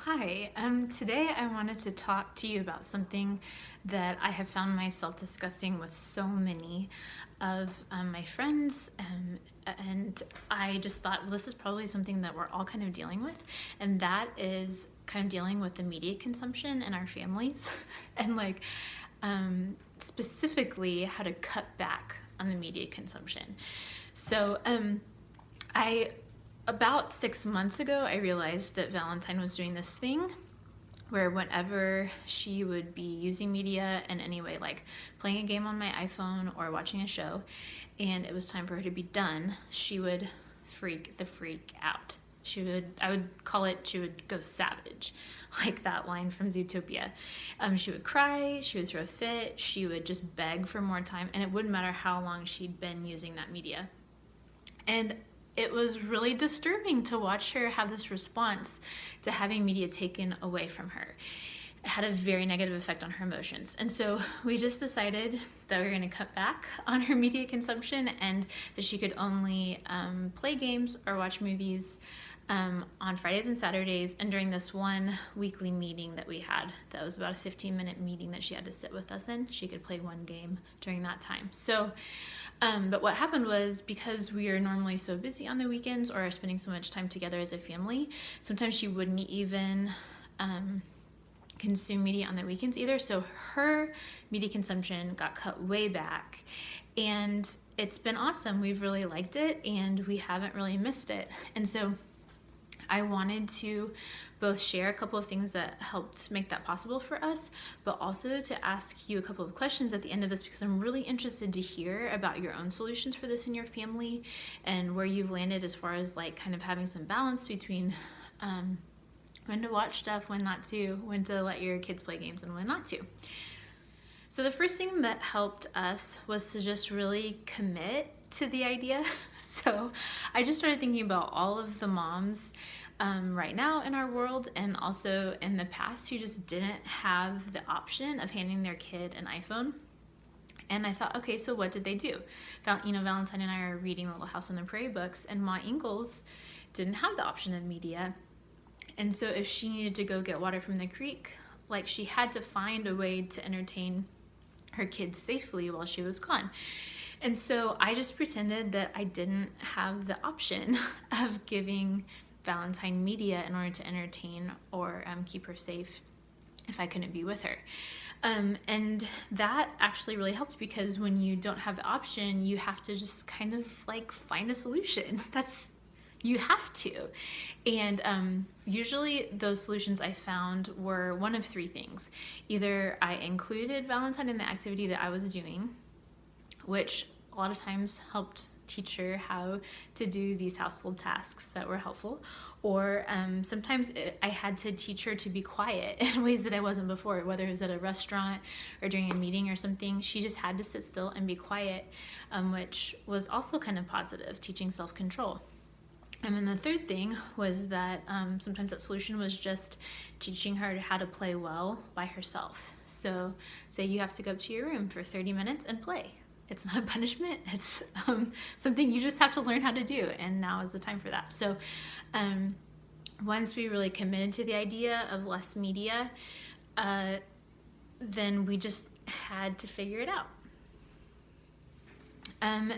Hi, today I wanted to talk to you about something that I have found myself discussing with so many of my friends, and I just thought, well, this is probably something that we're all kind of dealing with, and that is kind of dealing with the media consumption in our families, and specifically how to cut back on the media consumption. So, I about 6 months ago, I realized that Valentine was doing this thing where whenever she would be using media in any way, like playing a game on my iPhone or watching a show, and it was time for her to be done, she would freak out. I would call it, she would go savage, like that line from Zootopia. She would cry, she would throw a fit, she would just beg for more time, and it wouldn't matter how long she'd been using that media. And it was really disturbing to watch her have this response to having media taken away from her. It had a very negative effect on her emotions. And so we just decided that we were going to cut back on her media consumption and that she could only play games or watch movies on Fridays and Saturdays, and during this one weekly meeting that we had, that was about a 15-minute meeting that she had to sit with us in, she could play one game during that time. So, but what happened was, because we are normally so busy on the weekends or are spending so much time together as a family, sometimes she wouldn't even consume media on the weekends either. So her media consumption got cut way back, and it's been awesome. We've really liked it, and we haven't really missed it. And so I wanted to both share a couple of things that helped make that possible for us, but also to ask you a couple of questions at the end of this, because I'm really interested to hear about your own solutions for this in your family and where you've landed as far as like kind of having some balance between when to watch stuff, when not to, when to let your kids play games and when not to. So the first thing that helped us was to just really commit to the idea. So I just started thinking about all of the moms right now in our world, and also in the past, who just didn't have the option of handing their kid an iPhone. And I thought, okay, so what did they do? Valentine and I are reading Little House on the Prairie books, and Ma Ingalls didn't have the option of media. And so if she needed to go get water from the creek, like, she had to find a way to entertain her kids safely while she was gone. And so I just pretended that I didn't have the option of giving Valentine media in order to entertain or keep her safe if I couldn't be with her. And that actually really helped, because when you don't have the option, you have to just kind of like find a solution. You have to. And usually those solutions I found were one of three things. Either I included Valentine in the activity that I was doing, which a lot of times helped teach her how to do these household tasks that were helpful, or sometimes I had to teach her to be quiet in ways that I wasn't before, whether it was at a restaurant or during a meeting or something. She just had to sit still and be quiet, which was also kind of positive, teaching self-control. And then the third thing was that sometimes that solution was just teaching her how to play well by herself. So say you have to go up to your room for 30 minutes and play. It's not a punishment. It's something you just have to learn how to do, and now is the time for that. So once we really committed to the idea of less media, then we just had to figure it out.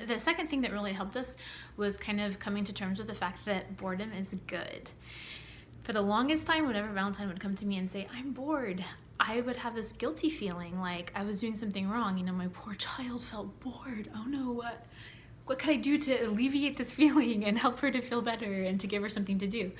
The second thing that really helped us was kind of coming to terms with the fact that boredom is good. For the longest time, whenever Valentine would come to me and say, "I'm bored," I would have this guilty feeling like I was doing something wrong. My poor child felt bored. Oh no, what could I do to alleviate this feeling and help her to feel better and to give her something to do?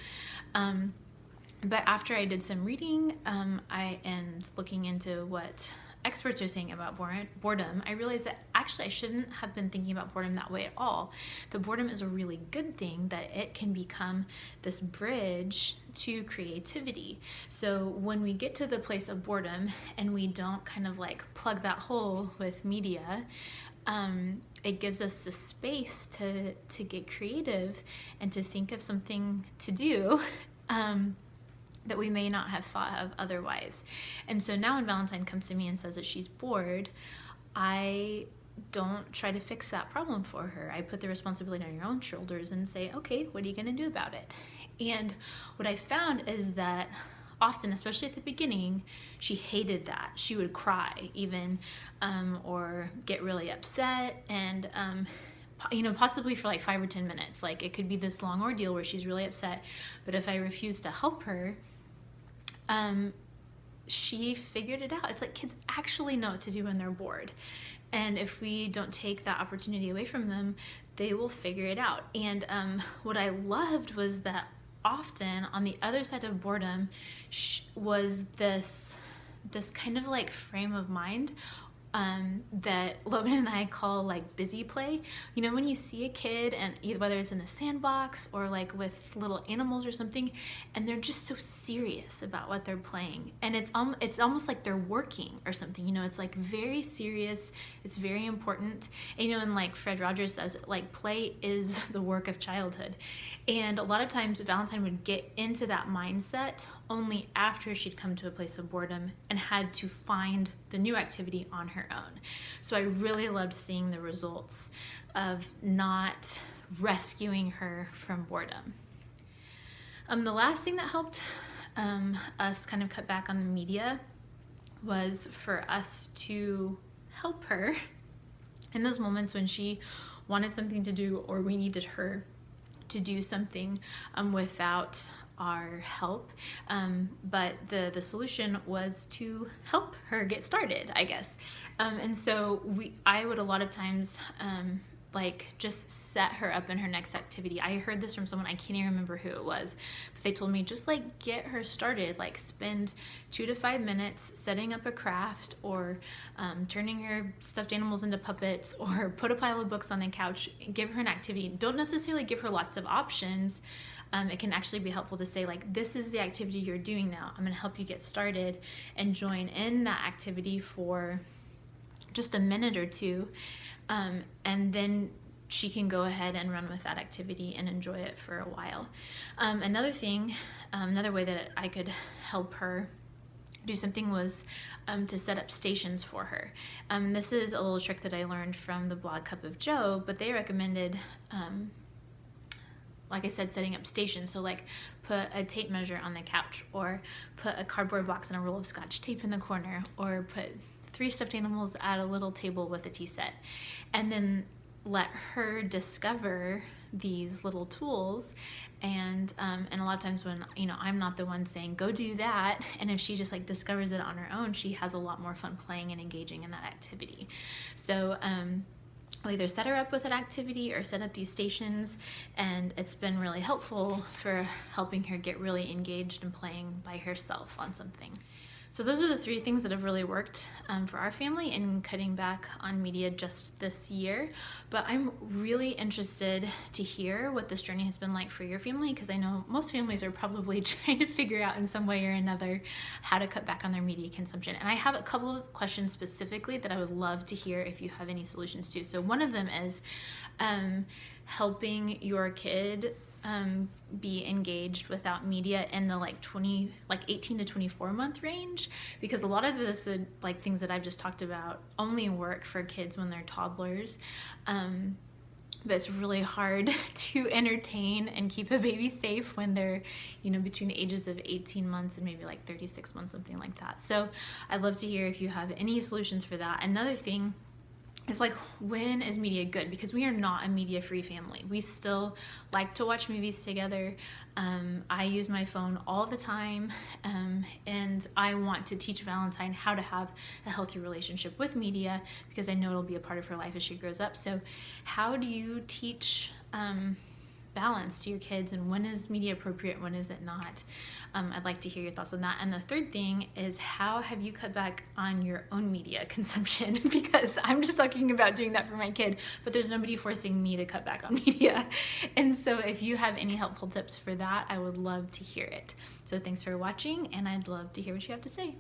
But after I did some reading and looking into what experts are saying about boredom, I realized that actually I shouldn't have been thinking about boredom that way at all. The boredom is a really good thing, that it can become this bridge to creativity. So when we get to the place of boredom and we don't kind of like plug that hole with media, it gives us the space to get creative and to think of something to do that we may not have thought of otherwise. And so now when Valentine comes to me and says that she's bored, I don't try to fix that problem for her. I put the responsibility on your own shoulders and say, okay, what are you going to do about it? And what I found is that often, especially at the beginning, she hated that. She would cry even, or get really upset, and possibly for like 5 or 10 minutes. Like, it could be this long ordeal where she's really upset, but if I refuse to help her, she figured it out. It's like kids actually know what to do when they're bored. And if we don't take that opportunity away from them, they will figure it out. And what I loved was that often on the other side of boredom was this kind of like frame of mind that Logan and I call like busy play. You know, when you see a kid, and whether it's in a sandbox or like with little animals or something, and they're just so serious about what they're playing, and it's almost like they're working or something. You know, it's like very serious, it's very important. And, you know, and like Fred Rogers says, like, play is the work of childhood. And a lot of times Valentine would get into that mindset only after she'd come to a place of boredom and had to find the new activity on her own. So I really loved seeing the results of not rescuing her from boredom. The last thing that helped us kind of cut back on the media was for us to help her in those moments when she wanted something to do, or we needed her to do something without our help. But the solution was to help her get started, I guess. And so I would a lot of times like just set her up in her next activity. I heard this from someone, I can't even remember who it was, but they told me just like get her started, like spend 2 to 5 minutes setting up a craft, or turning her stuffed animals into puppets, or put a pile of books on the couch. Give her an activity. Don't necessarily give her lots of options. It can actually be helpful to say, like, this is the activity you're doing now. I'm going to help you get started, and join in that activity for just a minute or two. And then she can go ahead and run with that activity and enjoy it for a while. Another way that I could help her do something was to set up stations for her. This is a little trick that I learned from the blog Cup of Joe, but they recommended, like I said, setting up stations. So like put a tape measure on the couch, or put a cardboard box and a roll of Scotch tape in the corner, or put 3 stuffed animals at a little table with a tea set, and then let her discover these little tools. And a lot of times when, you know, I'm not the one saying go do that, and if she just like discovers it on her own, she has a lot more fun playing and engaging in that activity. So I'll either set her up with an activity or set up these stations, and it's been really helpful for helping her get really engaged and playing by herself on something. So those are the 3 things that have really worked for our family in cutting back on media just this year. But I'm really interested to hear what this journey has been like for your family, because I know most families are probably trying to figure out in some way or another how to cut back on their media consumption. And I have a couple of questions specifically that I would love to hear if you have any solutions to. So one of them is helping your kid be engaged without media in the like 18 to 24 month range, because a lot of this like things that I've just talked about only work for kids when they're toddlers, but it's really hard to entertain and keep a baby safe when they're, you know, between the ages of 18 months and maybe like 36 months, something like that. So I'd love to hear if you have any solutions for that. Another thing is like, when is media good? Because we are not a media-free family. We still like to watch movies together. I use my phone all the time, and I want to teach Valentine how to have a healthy relationship with media, because I know it'll be a part of her life as she grows up. So how do you teach balance to your kids, and when is media appropriate, when is it not? I'd like to hear your thoughts on that. And the third thing is, how have you cut back on your own media consumption? Because I'm just talking about doing that for my kid, but there's nobody forcing me to cut back on media. And so if you have any helpful tips for that, I would love to hear it. So thanks for watching, and I'd love to hear what you have to say.